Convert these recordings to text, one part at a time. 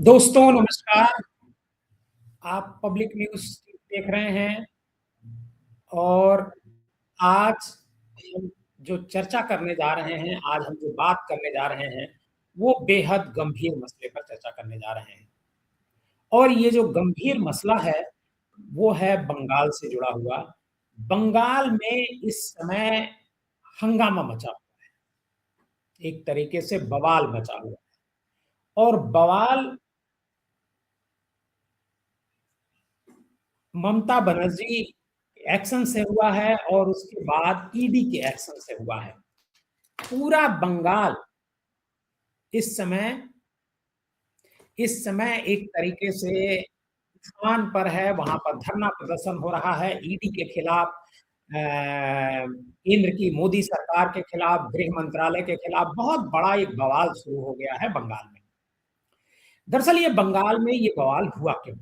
दोस्तों नमस्कार। आप पब्लिक न्यूज़ देख रहे हैं और आज हम जो चर्चा करने जा रहे हैं, आज हम जो बात करने जा रहे हैं, वो बेहद गंभीर मसले पर चर्चा करने जा रहे हैं। और ये जो गंभीर मसला है, वो है बंगाल से जुड़ा हुआ। बंगाल में इस समय हंगामा मचा हुआ है, एक तरीके से बवाल मचा हुआ है और बवाल ममता बनर्जी एक्शन से हुआ है और उसके बाद ईडी के एक्शन से हुआ है। पूरा बंगाल इस समय इस समय एक तरीके से तूफान पर है, वहां पर धरना प्रदर्शन हो रहा है ईडी के खिलाफ, केंद्र की मोदी सरकार के खिलाफ, गृह मंत्रालय के खिलाफ बहुत बड़ा एक बवाल शुरू हो गया है बंगाल में। दरअसल ये बंगाल में ये बवाल हुआ क्यों?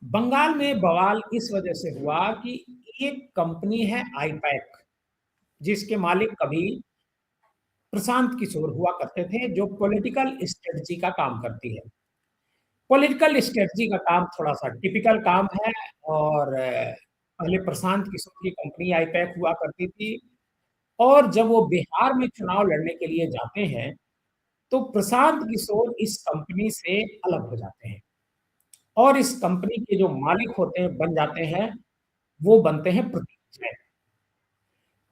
बंगाल में बवाल इस वजह से हुआ कि एक कंपनी है आईपैक, जिसके मालिक कभी प्रशांत किशोर हुआ करते थे, जो पॉलिटिकल स्ट्रेटजी का काम करती है। पॉलिटिकल स्ट्रेटजी का काम थोड़ा-सा टिपिकल काम है और पहले प्रशांत किशोर की कंपनी आईपैक हुआ करती थी और जब वो बिहार में चुनाव लड़ने के लिए जाते हैं, तो प्रशांत किशोर इस कंपनी से अलग हो जाते हैं और इस कंपनी के जो मालिक होते हैं, बन जाते हैं, वो बनते हैं प्रतीक जैन।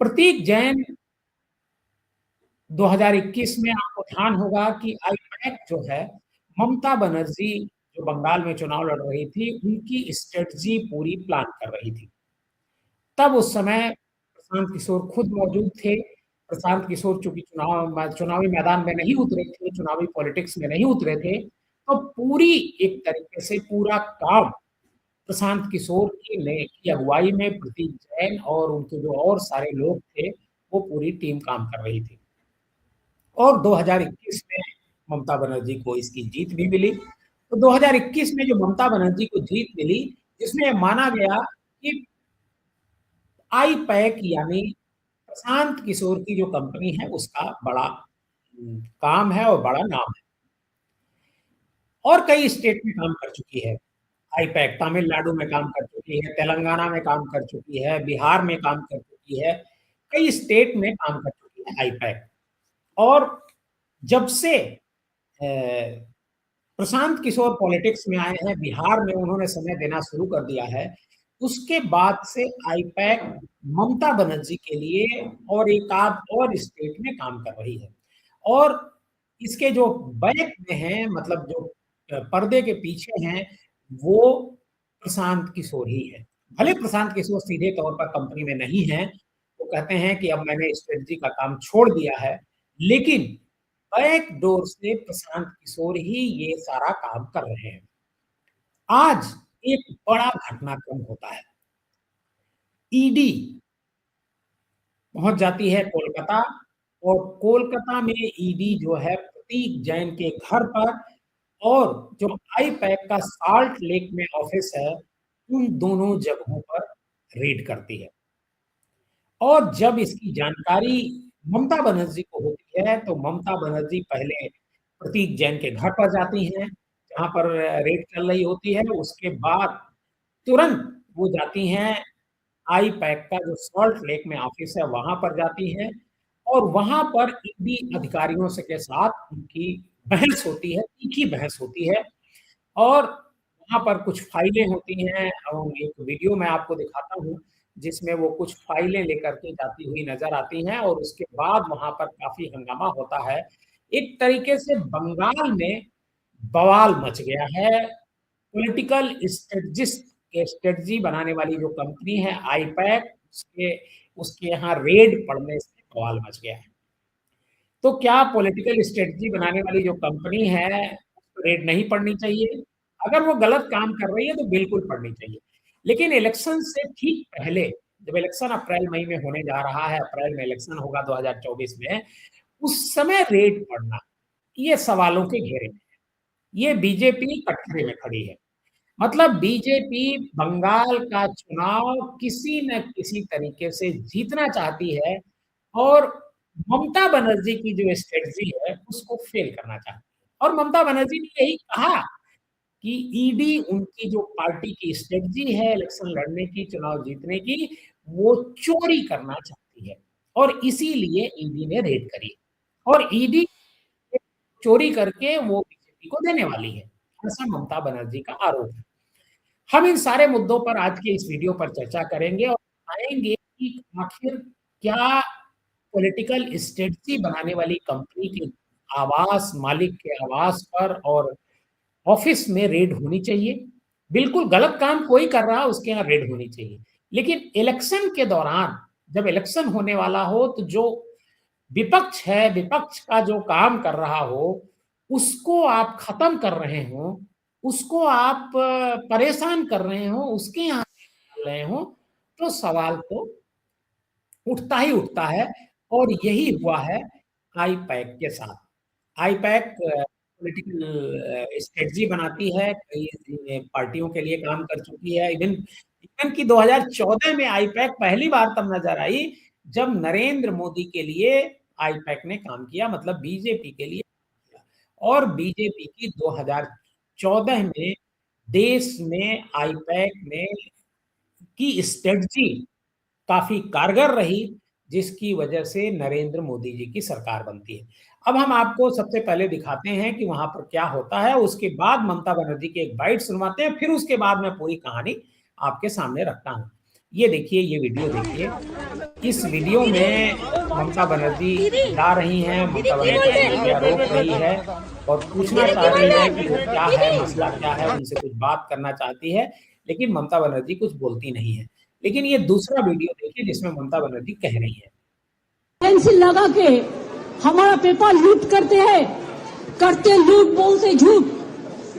प्रतीक जैन 2021 में आपको ध्यान होगा कि आईपैक जो है, ममता बनर्जी जो बंगाल में चुनाव लड़ रही थी, उनकी स्ट्रेटजी पूरी प्लान कर रही थी। तब उस समय प्रशांत किशोर खुद मौजूद थे। प्रशांत किशोर चूँकि चुनावी मैदान में नहीं उतरे थे, चुनावी पॉलिटिक्स में नहीं उतरे थे, तो पूरी एक तरीके से पूरा काम प्रशांत किशोर की अगुवाई में प्रतीक जैन और उनके जो और सारे लोग थे, वो पूरी टीम काम कर रही थी। और 2021 में ममता बनर्जी को इसकी जीत भी मिली। तो 2021 में जो ममता बनर्जी को जीत मिली, इसमें माना गया कि आईपैक यानी प्रशांत किशोर की जो कंपनी है, उसका बड़ा काम है और बड़ा नाम है और कई स्टेट में काम कर चुकी है। आईपैक तमिलनाडु में काम कर चुकी है, तेलंगाना में काम कर चुकी है, बिहार में काम कर चुकी है, कई स्टेट में काम कर चुकी है आईपैक। और जब से प्रशांत किशोर पॉलिटिक्स में आए हैं, बिहार में उन्होंने समय देना शुरू कर दिया है, उसके बाद से आईपैक ममता बनर्जी के लिए और एक आध और स्टेट में काम कर रही है और इसके जो बैक में हैं, मतलब जो पर्दे के पीछे हैं, वो प्रशांत किशोर ही है। भले प्रशांत किशोर सीधे तौर पर कंपनी में नहीं है, वो कहते हैं कि अब मैंने स्ट्रेटजी का काम छोड़ दिया है, लेकिन बैकडोर से प्रशांत किशोर ही ये सारा काम कर रहे हैं। आज एक बड़ा घटनाक्रम होता है। ईडी पहुंच जाती है कोलकाता और कोलकाता में ईडी जो है प्रतीक जैन के घर पर और जो आईपैक का साल्ट लेक में ऑफिस है, उन दोनों जगहों पर रेड करती है। और जब इसकी जानकारी ममता बनर्जी को होती है, तो ममता बनर्जी पहले प्रतीक जैन के घर पर जाती हैं, जहाँ पर रेड चल रही होती है। उसके बाद तुरंत वो जाती हैं, आईपैक का जो सॉल्ट लेक में ऑफिस है, वहाँ पर जाती हैं और वहाँ पर ईडी अधिकारियों से के साथ उनकी बहस होती है, तीखी बहस होती है और वहाँ पर कुछ फाइलें होती हैं और एक वीडियो मैं आपको दिखाता हूँ, जिसमें वो कुछ फाइलें लेकर के जाती हुई नज़र आती हैं और उसके बाद वहाँ पर काफ़ी हंगामा होता है। एक तरीके से बंगाल में बवाल मच गया है। पॉलिटिकल स्ट्रेटजिस्ट के स्ट्रेटजी बनाने वाली जो कंपनी है आईपैक, उसके उसके यहाँ रेड पड़ने से बवाल मच गया है। तो क्या पॉलिटिकल स्ट्रेटजी बनाने वाली जो कंपनी है, रेड नहीं पड़नी चाहिए? अगर वो गलत काम कर रही है तो बिल्कुल पड़नी चाहिए। लेकिन इलेक्शन से ठीक पहले, जब इलेक्शन अप्रैल-मई में होने जा रहा है, अप्रैल में इलेक्शन होगा 2024 में, उस समय रेड पड़ना, ये सवालों के घेरे में है। ये बीजेपी कटघरे में खड़ी है। मतलब बीजेपी बंगाल का चुनाव किसी न किसी तरीके से जीतना चाहती है और ममता बनर्जी की जो स्ट्रेटजी है, उसको फेल करना चाहती है। और ममता बनर्जी ने यही कहा कि ईडी उनकी जो पार्टी की स्ट्रेटजी है इलेक्शन लड़ने की, चुनाव जीतने की, वो चोरी करना चाहती है और इसीलिए ईडी ने रेड करी और ईडी चोरी करके वो बीजेपी को देने वाली है, ऐसा ममता बनर्जी का आरोप है। हम इन सारे मुद्दों पर आज के इस वीडियो पर चर्चा करेंगे और बताएंगे कि आखिर क्या पॉलिटिकल स्ट्रेटजी बनाने वाली कंपनी के आवास मालिक के आवास पर और ऑफिस में रेड होनी चाहिए। बिल्कुल गलत काम कोई कर रहा है उसके यहाँ रेड होनी चाहिए, लेकिन इलेक्शन के दौरान जब इलेक्शन होने वाला हो तो जो विपक्ष है, विपक्ष का जो काम कर रहा हो उसको आप खत्म कर रहे हो, उसको आप परेशान कर रहे हो, उसके यहाँ कर रहे हो, तो सवाल तो उठता ही उठता है। और यही हुआ है आई पैक के साथ। आईपैक पॉलिटिकल स्ट्रेटजी बनाती है, कई पार्टियों के लिए काम कर चुकी है। इवन इवन की 2014 में आईपैक पहली बार तब नजर आई जब नरेंद्र मोदी के लिए आईपैक ने काम किया, मतलब बीजेपी के लिए किया। और बीजेपी की 2014 में देश में आईपैक में की स्ट्रेटजी काफी कारगर रही, जिसकी वजह से नरेंद्र मोदी जी की सरकार बनती है। अब हम आपको सबसे पहले दिखाते हैं कि वहां पर क्या होता है, उसके बाद ममता बनर्जी की एक बाइट सुनवाते हैं, फिर उसके बाद मैं पूरी कहानी आपके सामने रखता हूं। ये देखिए, ये वीडियो देखिए। इस वीडियो में ममता बनर्जी ला रही हैं, ममता बनर्जी रोक रही है और पूछना चाह रही है कि वो क्या है, मसला क्या है, उनसे कुछ बात करना चाहती है, लेकिन ममता बनर्जी कुछ बोलती नहीं है। लेकिन ये दूसरा वीडियो देखिए जिसमें ममता बनर्जी कह रही है, पेंसिल लगा के हमारा पेपर लूट करते हैं, करते लूट बोलते झूठ,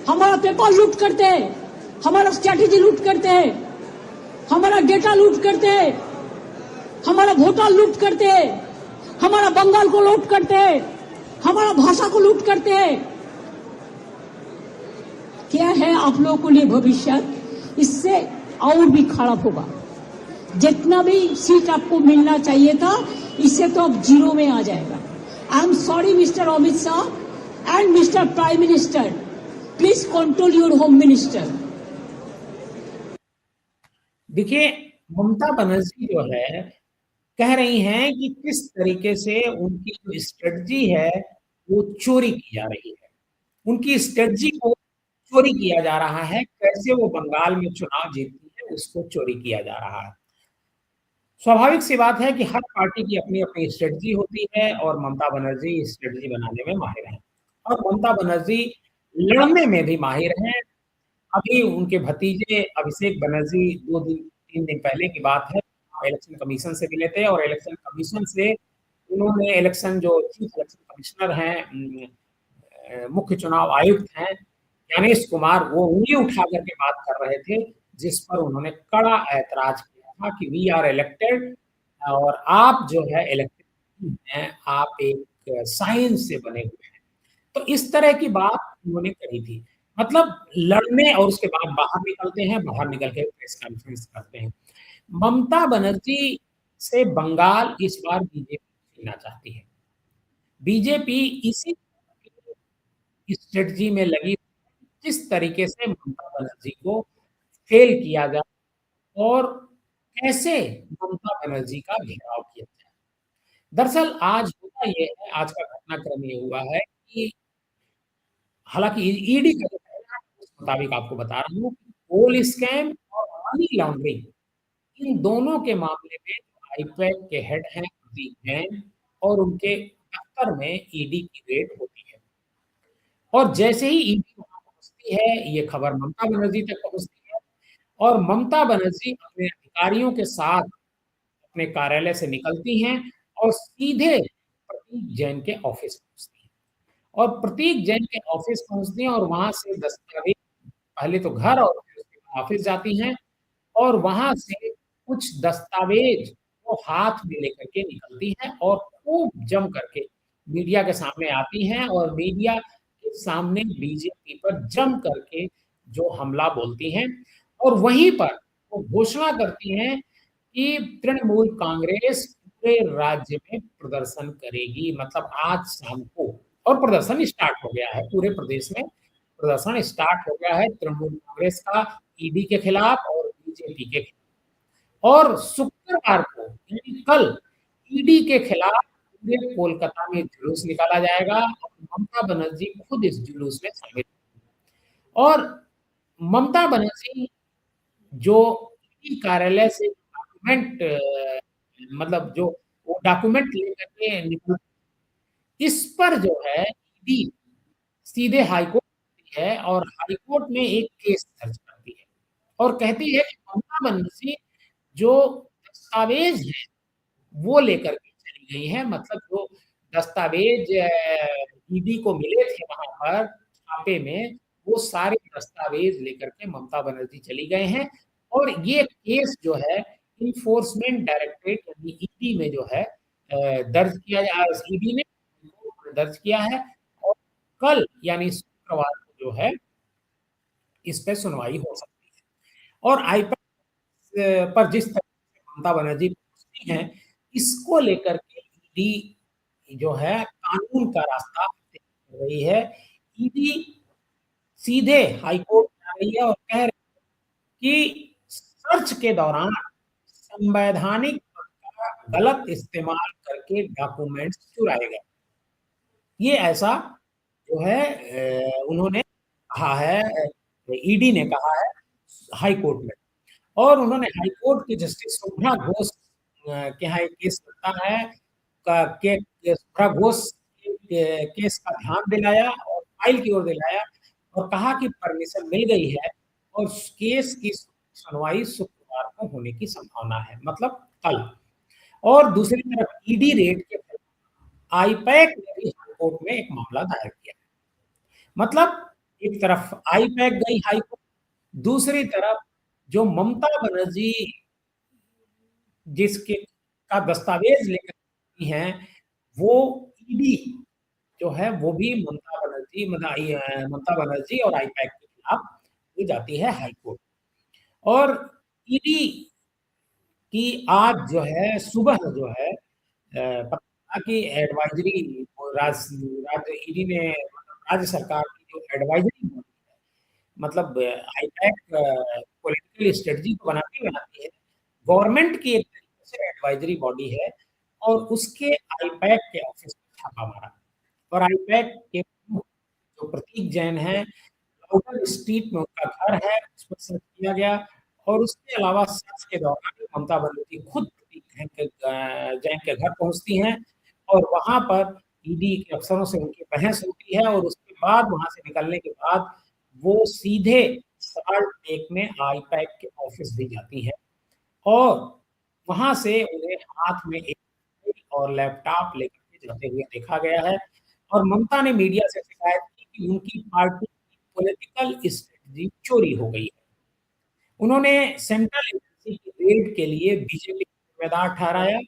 हमारा पेपर लूट करते हैं, हमारा स्ट्रैटेजी लूट करते हैं, हमारा डेटा लूट करते हैं, हमारा वोटर लूट करते हैं, हमारा बंगाल को लूट करते हैं, हमारा भाषा को लूट करते हैं। क्या है आप लोगों को लिए भविष्य, इससे और भी खराब होगा। जितना भी सीट आपको मिलना चाहिए था, इससे तो अब जीरो में आ जाएगा। I am sorry mister Amit Shah and mister prime minister, please control your home minister. देखिए, ममता बनर्जी जो है कह रही हैं कि किस तरीके से उनकी जो स्ट्रेटजी है वो चोरी की जा रही है, उनकी स्ट्रेटजी को चोरी किया जा रहा है। कैसे वो बंगाल में चुनाव जीतती है उसको चोरी किया जा रहा है। स्वाभाविक सी बात है कि हर पार्टी की अपनी अपनी स्ट्रेटजी होती है और ममता बनर्जी स्ट्रेटजी बनाने में माहिर हैं और ममता बनर्जी लड़ने में भी माहिर हैं। अभी उनके भतीजे अभिषेक बनर्जी 2 दिन 3 दिन पहले की बात है, इलेक्शन कमीशन से मिले थे और इलेक्शन कमीशन से उन्होंने इलेक्शन जो चीफ इलेक्शन कमिश्नर हैं, मुख्य चुनाव आयुक्त हैं ज्ञानेश कुमार, वो उंगली उठा करके बात कर रहे थे, जिस पर उन्होंने कड़ा ऐतराज किया था कि वी आर इलेक्टेड और आप जो है इलेक्टेड हैं, आप एक साइन से बने हुए हैं। तो इस तरह की बात उन्होंने कही थी, मतलब लड़ने और उसके बाद बाहर निकलते हैं, बाहर निकल के प्रेस कॉन्फ्रेंस करते हैं। ममता बनर्जी से बंगाल इस बार बीजेपी जीतना चाहती है। बीजेपी इसी स्ट्रेटजी में लगी, जिस तरीके से ममता बनर्जी को फेल किया जाए और कैसे ममता बनर्जी का घेराव किया जाए। दरअसल आज होता ये है, आज का घटनाक्रम ये हुआ है कि हालांकि ईडी का जो कहना है उस मुताबिक आपको बता रहा हूँ, पोल स्कैम और मनी लॉन्ड्रिंग, इन दोनों के मामले में आईपैक के हेड हैं प्रतीक जैन और उनके दफ्तर में ईडी की रेड होती है। और जैसे ही ईडी वहां पहुंचती है, ये खबर ममता बनर्जी तक पहुंचती है और ममता बनर्जी अपने अधिकारियों के साथ अपने कार्यालय से निकलती हैं और सीधे प्रतीक जैन के ऑफिस पहुंचती हैं और प्रतीक जैन के ऑफिस पहुंचती हैं और वहां से दस्तावेज, पहले तो घर और फिर उसके बाद ऑफिस जाती हैं और वहां से कुछ दस्तावेज वो हाथ में लेकर के निकलती हैं और खूब जम करके मीडिया के सामने आती हैं और मीडिया के सामने बीजेपी पर जम करके जो हमला बोलती हैं और वहीं पर वो घोषणा करती हैं कि तृणमूल कांग्रेस पूरे राज्य में प्रदर्शन करेगी, मतलब आज शाम को और प्रदर्शन स्टार्ट हो गया है, पूरे प्रदेश में प्रदर्शन स्टार्ट हो गया है तृणमूल कांग्रेस का ईडी के खिलाफ और बीजेपी के खिलाफ। और शुक्रवार को यानी कल ईडी के खिलाफ पूरे कोलकाता में जुलूस निकाला जाएगा और ममता बनर्जी खुद इस जुलूस में शामिल। और ममता बनर्जी जो ईडी कार्यालय से डॉक्यूमेंट मतलब जो वो डॉक्यूमेंट लेकर के निकल, इस पर जो है ईडी सीधे हाईकोर्ट जाती है और हाईकोर्ट में एक केस दर्ज करती है और कहती है कि ममता बनर्जी जो दस्तावेज है वो लेकर के चली गई है। मतलब जो दस्तावेज ईडी को मिले थे वहां पर छापे में, वो सारे दस्तावेज लेकर के ममता बनर्जी चली गए हैं। और ये केस जो है इन्फोर्समेंट डायरेक्टरेट यानी ईडी में जो है दर्ज किया, ईडी ने दर्ज किया है। और कल यानी शुक्रवार को जो है इस पे सुनवाई हो सकती है। और आईपैक पर जिस तरह से ममता बनर्जी पहुंचती हैं, इसको लेकर के ईडी जो है कानून का रास्ता कर रही है। ईडी सीधे हाईकोर्ट जा रही है और कह रही है कि सर्च के दौरान संवैधानिक पद का गलत इस्तेमाल करके डॉक्यूमेंट्स चुराए गए। ये ऐसा जो है उन्होंने कहा है, ईडी ने कहा है हाई कोर्ट में। और उन्होंने हाई कोर्ट की जस्टिस शुभ्रा घोष के यहाँ एक केस चलता है के शुभ्रा घोष के केस का ध्यान दिलाया और फाइल की ओर दिलाया और कहा कि परमिशन मिल गई है और केस की सुनवाई शुक्रवार को होने की संभावना है, मतलब कल। और दूसरी तरफ ईडी रेड के आईपैक ने भी हाईकोर्ट में एक मामला दायर किया। मतलब एक तरफ आईपैक गई हाईकोर्ट, दूसरी तरफ जो ममता बनर्जी जिसके का दस्तावेज लेकर हैं वो ईडी जो है वो भी ममता बनर्जी और आईपैक के खिलाफ भी जाती है हाईकोर्ट। और ईडी की आज जो है सुबह जो है की एडवाइजरी राज्य ईडी ने राज्य सरकार की जो एडवाइजरी है, मतलब आईपैक पॉलिटिकल स्ट्रेटजी को बनाती है, गवर्नमेंट की एक तरीके से एडवाइजरी बॉडी है और उसके आईपैक के ऑफिस में छापा मारा। और आईपैक के जो प्रतीक जैन है, लाउडर स्ट्रीट में उनका घर है, उस पर सर्च किया गया। और उसके अलावा सर्च के दौरान ममता बनर्जी खुद प्रतीक जैन के घर पहुंचती हैं और वहां पर ईडी के अफसरों से उनकी बहस होती है और उसके बाद वहां से निकलने के बाद वो सीधे साल्ट लेक में आईपैक के ऑफिस भी जाती है और वहां से उन्हें हाथ में एक और लैपटॉप लेकर के जाते हुए देखा गया है। और ममता ने मीडिया से शिकायत की कि उनकी पार्टी की पॉलिटिकल स्ट्रेटजी चोरी हो गई है। उन्होंने सेंट्रल एजेंसी की रेड के लिए बीजेपी को जिम्मेदार ठहराया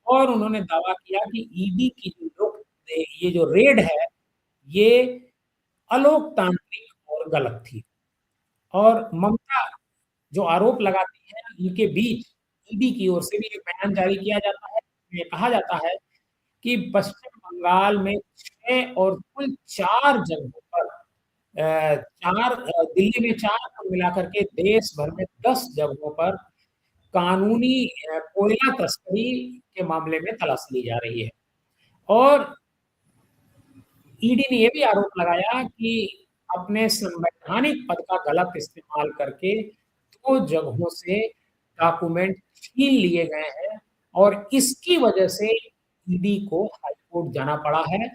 और उन्होंने दावा किया कि ईडी की ये जो रेड है ये अलोकतांत्रिक और गलत थी। और ममता जो आरोप लगाती है इनके बीच ईडी की ओर से भी एक बयान जारी किया जाता है, ये कहा जाता है कि पश्चिम बंगाल में 6 और कुल 4 जगहों पर दिल्ली में 4 को मिलाकर के देश भर में 10 जगहों पर कानूनी कोयला तस्करी के मामले में तलाशी ली जा रही है। और ईडी ने यह भी आरोप लगाया कि अपने संवैधानिक पद का गलत इस्तेमाल करके 2 जगहों से डॉक्यूमेंट छीन लिए गए हैं और इसकी वजह से ईडी को हाईकोर्ट जाना पड़ा है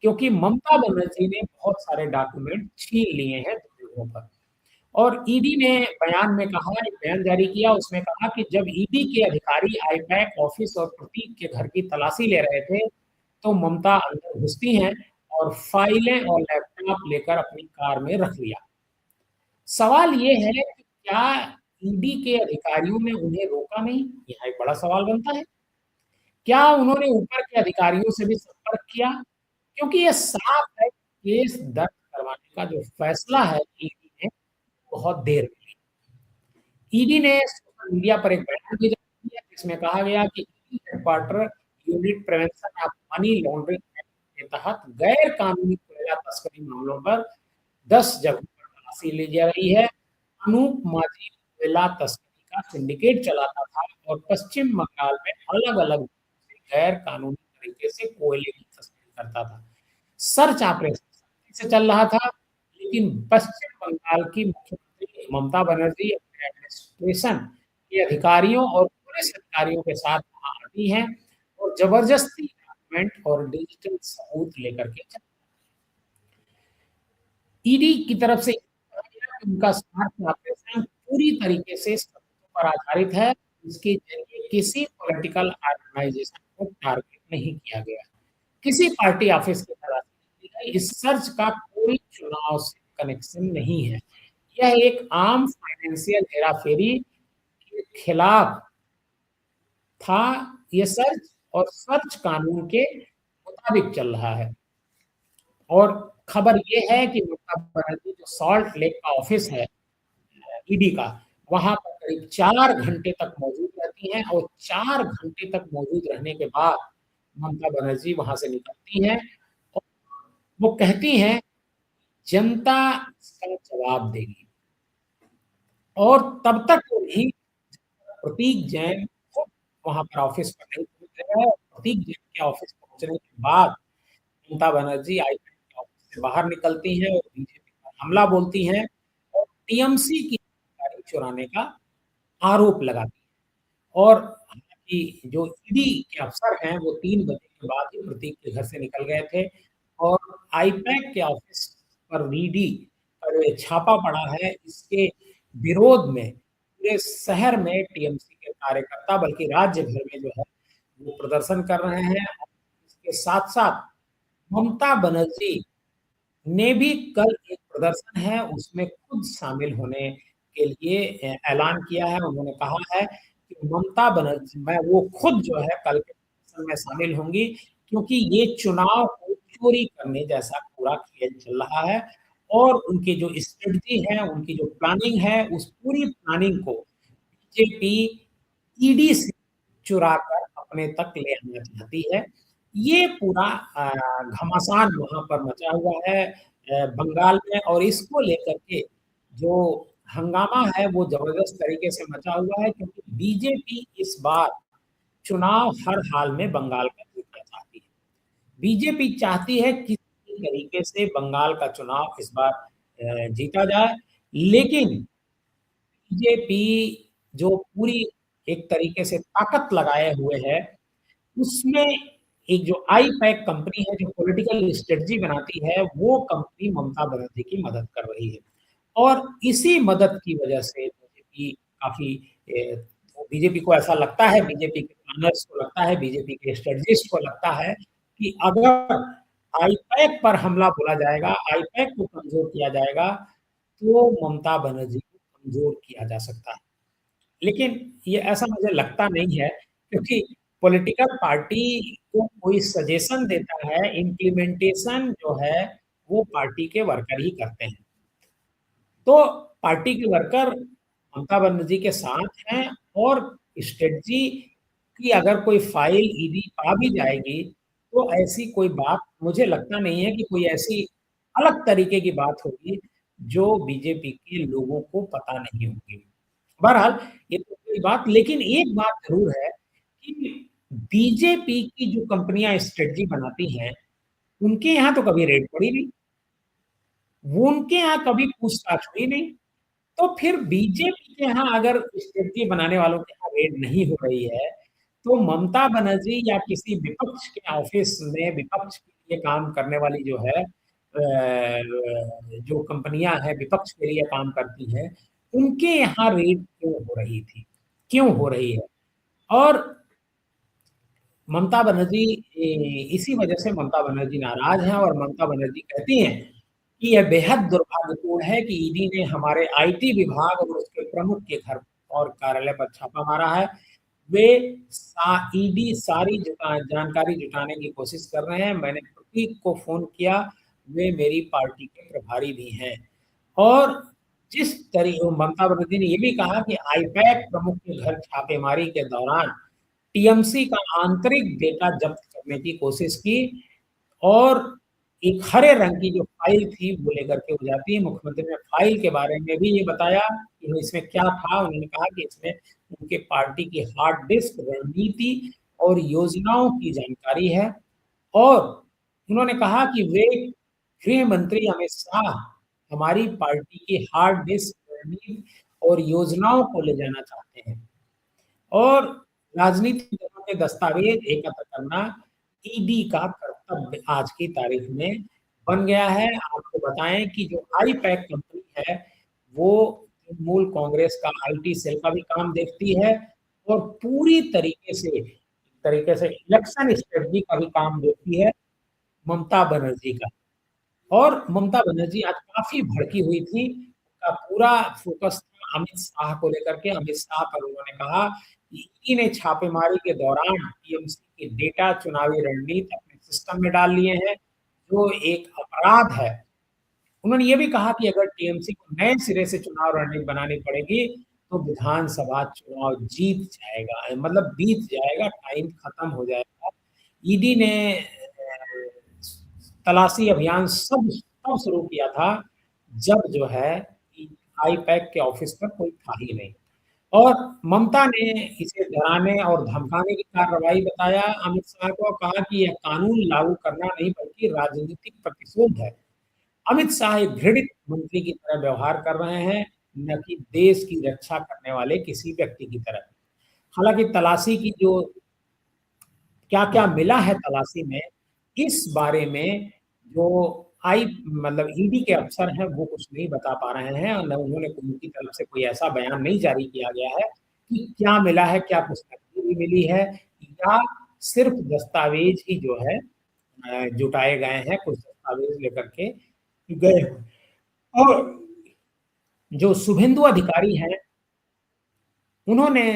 क्योंकि ममता बनर्जी ने बहुत सारे डॉक्यूमेंट छीन लिए हैं 2 जगहों पर। और ईडी ने बयान में कहा, एक बयान जारी किया, उसमें कहा कि जब ईडी के अधिकारी आईपैक ऑफिस और प्रतीक के घर की तलाशी ले रहे थे तो ममता अंदर घुसती हैं और फाइलें और लैपटॉप लेकर अपनी कार में रख लिया। सवाल ये है कि क्या ईडी के अधिकारियों ने उन्हें रोका नहीं? यहाँ एक बड़ा सवाल बनता है। क्या उन्होंने ऊपर के अधिकारियों से भी संपर्क किया? क्योंकि ये साफ है केस दर्ज करवाने का जो फैसला है ईडी ने बहुत देर में। ईडी ने सोशल मीडिया पर एक बयान भी जारी किया जिसमें कहा गया कि ED headquarter unit prevention of money laundering के तहत गैर कानूनी कोयला तस्करी मामलों पर 10 जगहों पर तलाशी ली जा रही है। अनूप माझी कोयला तस्करी का सिंडिकेट चलाता था और पश्चिम बंगाल में अलग-अलग गैर कानूनी तरीके से कोयले की तस्करी करता था। सर्च ऑपरेशन से चल रहा था, लेकिन पश्चिम बंगाल की मुख्यमंत्री ममता बनर्जी अपने एडमिनिस्ट्रेशन के अधिकारियों और पुलिस अधिकारियों के साथ वहां आती हैं और जबरदस्ती डॉक्यूमेंट और डिजिटल सबूत लेकर के चलती हैं। ईडी की तरफ से उनका सर्च ऑपरेशन पूरी तरीके से सबूतों पर आधारित है। इसके जरिए किसी पॉलिटिकल ऑर्गेनाइजेशन को टारगेट नहीं किया गया, किसी पार्टी ऑफिस की तलाशी नहीं ली गई। इस सर्च का कोई चुनाव से कनेक्शन नहीं है। यह एक आम फाइनेंशियल हेराफेरी के खिलाफ था। ये सर्च और सर्च कानून के मुताबिक चल रहा है। और खबर ये है कि ममता बनर्जी जो सॉल्ट लेक का ऑफिस है ईडी का, वहां पर करीब 4 घंटे तक मौजूद रहती हैं और 4 घंटे तक मौजूद रहने के बाद ममता बनर्जी वहां से निकलती हैं और वो कहती हैं जनता इसका जवाब देगी। और तब तक वो नहीं, प्रतीक जैन खुद वहां पर ऑफिस पर नहीं पहुंच रहे हैं। प्रतीक जैन के ऑफिस पहुंचने के बाद ममता बनर्जी आईपैक के ऑफिस से बाहर निकलती हैं और बीजेपी पर हमला बोलती हैं और टीएमसी की जानकारी चुराने का आरोप लगाती हैं। और हालांकि जो ईडी के अफसर हैं वो 3 बजे के बाद ही प्रतीक के घर से निकल गए थे और आईपैक के ऑफिस पर ईडी पर छापा पड़ा है। इसके विरोध में पूरे शहर में टीएमसी के कार्यकर्ता बल्कि राज्य भर में जो है वो प्रदर्शन कर रहे हैं। इसके साथ साथ ममता बनर्जी ने भी कल एक प्रदर्शन है उसमें खुद शामिल होने के लिए ऐलान किया है। उन्होंने कहा है कि ममता बनर्जी मैं वो खुद जो है कल के प्रदर्शन में शामिल होंगी, क्योंकि ये चुनाव को चोरी करने जैसा पूरा खेल चल रहा है और उनकी जो स्ट्रेटजी है, उनकी जो प्लानिंग है, उस पूरी प्लानिंग को बीजेपी ईडी से चुरा कर अपने तक ले आना चाहती है। ये पूरा घमासान वहां पर मचा हुआ है बंगाल में और इसको लेकर के जो हंगामा है वो जबरदस्त तरीके से मचा हुआ है, क्योंकि बीजेपी इस बार चुनाव हर हाल में बंगाल का जीतना चाहती है। बीजेपी चाहती है किसी तरीके से बंगाल का चुनाव इस बार जीता जाए, लेकिन बीजेपी जो पूरी एक तरीके से ताकत लगाए हुए है, उसमें एक जो आईपैक कंपनी है जो पॉलिटिकल स्ट्रेटजी बनाती है, वो कंपनी ममता बनर्जी की मदद कर रही है और इसी मदद की वजह से बीजेपी काफी बीजेपी को ऐसा लगता है, बीजेपी के प्लानर्स को लगता है, बीजेपी के स्ट्रेटजिस्ट को लगता है कि अगर आईपैक पर हमला बोला जाएगा, आईपैक को कमजोर किया जाएगा, तो ममता बनर्जी को कमजोर किया जा सकता है। लेकिन ये ऐसा मुझे लगता नहीं है, क्योंकि पॉलिटिकल पार्टी को कोई सजेशन देता है, इम्प्लीमेंटेशन जो है वो पार्टी के वर्कर ही करते हैं। तो पार्टी के वर्कर ममता बनर्जी के साथ हैं और स्ट्रेटजी की अगर कोई फाइल ईडी पा भी जाएगी, तो ऐसी कोई बात मुझे लगता नहीं है कि कोई ऐसी अलग तरीके की बात होगी जो बीजेपी के लोगों को पता नहीं होगी। बहरहाल ये तो कोई बात, लेकिन एक बात जरूर है कि बीजेपी की जो कंपनियां स्ट्रेटजी बनाती हैं, उनके यहाँ तो कभी रेड पड़ी नहीं, वो उनके यहाँ कभी पूछताछ हुई नहीं। तो फिर बीजेपी के यहाँ अगर स्ट्रेटजी बनाने वालों के यहाँ रेड नहीं हो रही है, तो ममता बनर्जी या किसी विपक्ष के ऑफिस में विपक्ष के लिए काम करने वाली जो है जो कंपनियां हैं विपक्ष के लिए काम करती हैं, उनके यहाँ रेड क्यों हो रही थी, क्यों हो रही है? और ममता बनर्जी इसी वजह से ममता बनर्जी नाराज हैं और ममता बनर्जी कहती हैं कि यह बेहद दुर्भाग्यपूर्ण है कि ईडी ने हमारे आईटी विभाग और उसके प्रमुख के घर और कार्यालय पर छापा मारा है। वे ईडी सारी जानकारी जुटाने की कोशिश कर रहे हैं। मैंने प्रतीक को फोन किया, वे मेरी पार्टी के प्रभारी भी हैं। और जिस तरीके ममता बनर्जी ने यह भी कहा कि आईपैक प्रमुख के घर छापेमारी के दौरान टीएमसी का आंतरिक डेटा जब्त करने की कोशिश की और एक हरे रंग की जो फाइल थी वो लेकर के वो जाती है। मुख्यमंत्री ने फाइल के बारे में भी ये बताया कि इसमें क्या था। उन्होंने कहा कि इसमें उनके पार्टी की हार्ड डिस्क, रणनीति और योजनाओं की जानकारी है और उन्होंने कहा कि वे गृह मंत्री अमित शाह हमारी पार्टी की हार्ड डिस्क, रणनीति और योजनाओं को ले जाना चाहते हैं और राजनीतिक दलों के दस्तावेज एकत्र करना ईडी का कर्तव्य आज की तारीख में बन गया है। आपको बताएं कि जो आईपैक कंपनी है वो तृणमूल कांग्रेस का आईटी सेल का भी काम देखती है और पूरी तरीके से इलेक्शन स्ट्रेटजी का भी काम देखती है ममता बनर्जी का। और ममता बनर्जी आज काफी भड़की हुई थी। उनका पूरा फोकस था अमित शाह को लेकर के। अमित शाह पर उन्होंने कहा कि ईडी ने छापेमारी के दौरान टीएमसी के डेटा, चुनावी रणनीति अपने सिस्टम में डाल लिए हैं, जो एक अपराध है। उन्होंने ये भी कहा कि अगर टीएमसी को नए सिरे से चुनाव रणनीति बनानी पड़ेगी तो विधानसभा चुनाव जीत जाएगा, मतलब बीत जाएगा, टाइम खत्म हो जाएगा। ईडी ने तलाशी अभियान तब शुरू किया था जब जो है आईपैक के ऑफिस पर कोई था ही नहीं और ममता ने इसे डराने और धमकाने की कार्रवाई बताया। अमित शाह को कहा कि यह कानून लागू करना नहीं बल्कि राजनीतिक प्रतिशोध है। अमित शाह एक घृणित मंत्री की तरह व्यवहार कर रहे हैं, न कि देश की रक्षा करने वाले किसी व्यक्ति की तरह। हालांकि तलाशी की जो क्या क्या मिला है तलाशी में, इस बारे में जो मतलब ईडी के अफसर हैं वो कुछ नहीं बता पा रहे हैं और न उन्होंने उनकी तरफ से कोई ऐसा बयान नहीं जारी किया गया है कि क्या मिला है, क्या कुछ नकदी मिली है या सिर्फ दस्तावेज ही जो है जुटाए गए हैं, कुछ दस्तावेज लेकर के गए। और जो शुभेंदु अधिकारी हैं उन्होंने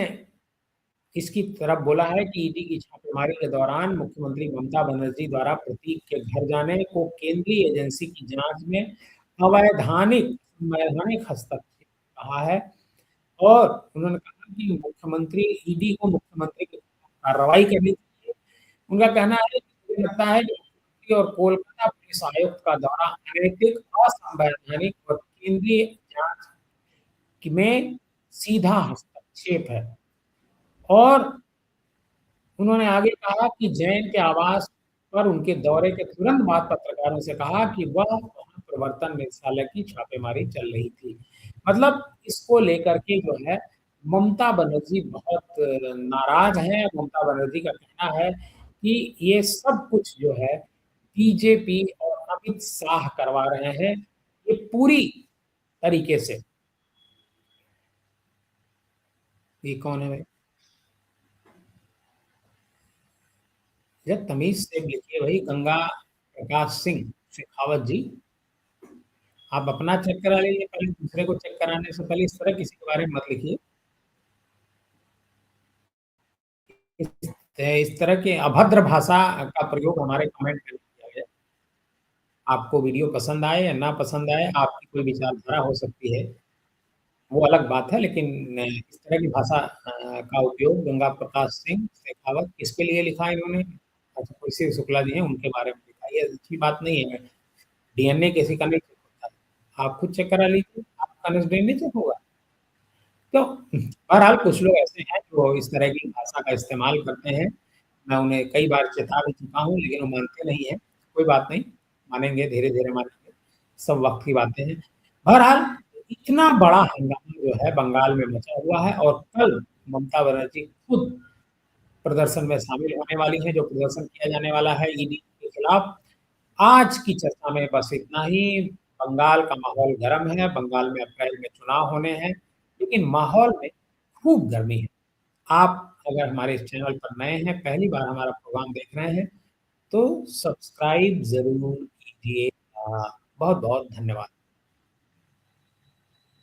इसकी तरफ बोला है कि ईडी की छापेमारी के दौरान मुख्यमंत्री ममता बनर्जी द्वारा प्रतीक के घर जाने को केंद्रीय एजेंसी की जांच में अवैधानिक हस्तक्षेप कहा है और उन्होंने कहा कि ईडी को मुख्यमंत्री की कार्रवाई करनी चाहिए। उनका कहना है कि मुझे लगता है कि मुख्यमंत्री और कोलकाता पुलिस आयुक्त का दौरा अनैतिक, असंवैधानिक और केंद्रीय जांच में सीधा हस्तक्षेप है। और उन्होंने आगे कहा कि जैन के आवास पर उनके दौरे के तुरंत बाद पत्रकारों से कहा कि वह वहां प्रवर्तन निदेशालय की छापेमारी चल रही थी। मतलब इसको लेकर के जो है ममता बनर्जी बहुत नाराज है। ममता बनर्जी का कहना है कि ये सब कुछ जो है बीजेपी और अमित शाह करवा रहे हैं, ये पूरी तरीके से। ये कौन है भाई? तमीज से लिखिए भाई। गंगा प्रकाश सिंह शेखावत जी, आप अपना चेक करा लीजिए पहले, दूसरे को चेक कराने से पहले इस तरह किसी के बारे में मत लिखिए। इस तरह के अभद्र भाषा का प्रयोग हमारे कमेंट में किया गया। आपको वीडियो पसंद आए या ना पसंद आए, आपकी कोई विचारधारा हो सकती है, वो अलग बात है, लेकिन इस तरह की भाषा का उपयोग गंगा प्रकाश सिंह शेखावत किसके लिए लिखा है इन्होंने? अच्छा, कोई शुक्ला जी हैं, उनके बारे में लिखा। ये अच्छी बात नहीं है। डीएनए किसी का नहीं चेक होता है, आप खुद चेक करा लीजिए, आपका डीएनए चेक होगा। तो बहरहाल कुछ लोग ऐसे हैं जो इस तरह की भाषा का इस्तेमाल करते हैं। मैं उन्हें कई बार चेता भी चुका हूँ, लेकिन वो मानते नहीं है। कोई बात नहीं, मानेंगे, धीरे धीरे मानेंगे, सब वक्त की बातें हैं। बहरहाल इतना बड़ा हंगामा जो है बंगाल में मचा हुआ है और कल ममता बनर्जी खुद प्रदर्शन में शामिल होने वाली है, जो प्रदर्शन किया जाने वाला है ईडी के खिलाफ। आज की चर्चा में बस इतना ही। बंगाल का माहौल गर्म है, बंगाल में अप्रैल में चुनाव होने हैं, लेकिन माहौल में खूब गर्मी है। आप अगर हमारे इस चैनल पर नए हैं, पहली बार हमारा प्रोग्राम देख रहे हैं, तो सब्सक्राइब जरूर कीजिए। बहुत बहुत धन्यवाद।